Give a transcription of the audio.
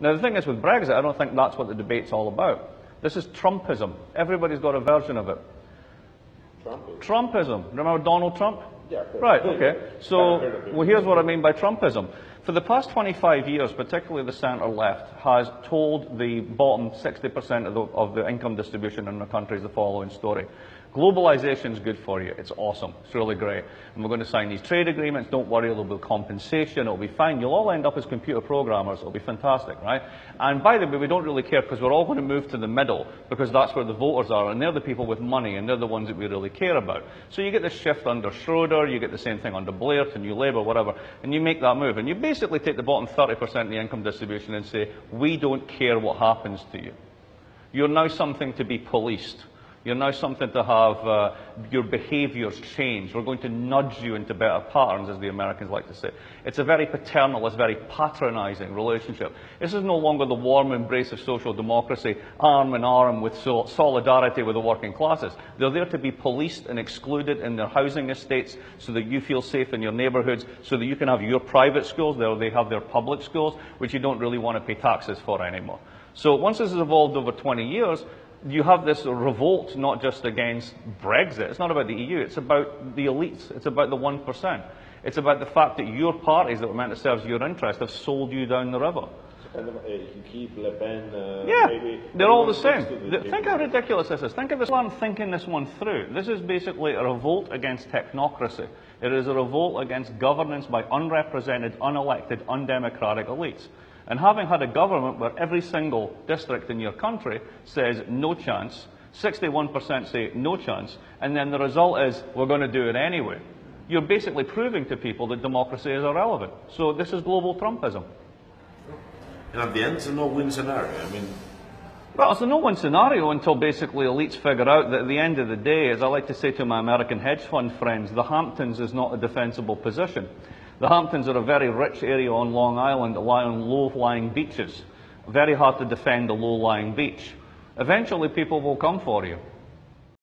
Now, the thing is, with Brexit, I don't think that's what the debate's all about. This is Trumpism. Everybody's got a version of it. Trumpism. Remember Donald Trump? Yeah. Right, okay. So, well, here's what I mean by Trumpism. For the past 25 years, particularly the centre-left, has told the bottom 60% of the income distribution in the country the following story. Globalization is good for you. It's awesome. It's really great. And we're going to sign these trade agreements. Don't worry, there'll be compensation. It'll be fine. You'll all end up as computer programmers. It'll be fantastic, right? And by the way, we don't really care because we're all going to move to the middle because that's where the voters are. And they're the people with money and they're the ones that we really care about. So you get this shift under Schroeder. You get the same thing under Blair to New Labour, whatever. And you make that move. And you basically take the bottom 30% of the income distribution and say, we don't care what happens to you. You're now something to be policed. You're now something to have your behaviours change. We're going to nudge you into better patterns, as the Americans like to say. It's a very paternalist, very patronising relationship. This is no longer the warm embrace of social democracy, arm in arm with solidarity with the working classes. They're there to be policed and excluded in their housing estates so that you feel safe in your neighbourhoods, so that you can have your private schools, they have their public schools, which you don't really want to pay taxes for anymore. So once this has evolved over 20 years, you have this revolt not just against Brexit. It's not about the EU. It's about the elites. It's about the 1%. It's about the fact that your parties that were meant to serve your interest have sold you down the river. Kind of keep Le Pen. Yeah, maybe they're all the same. Think how ridiculous this is. Think of this one thinking this one through. This is basically a revolt against technocracy. It is a revolt against governance by unrepresented, unelected, undemocratic elites. And having had a government where every single district in your country says no chance, 61% say no chance, and then the result is we're going to do it anyway, you're basically proving to people that democracy is irrelevant. So this is global Trumpism. And at the end, it's a no-win scenario. I mean, well, it's a no-win scenario until basically elites figure out that at the end of the day, as I like to say to my American hedge fund friends, the Hamptons is not a defensible position. The Hamptons are a very rich area on Long Island that lie on low-lying beaches. Very hard to defend a low-lying beach. Eventually, people will come for you.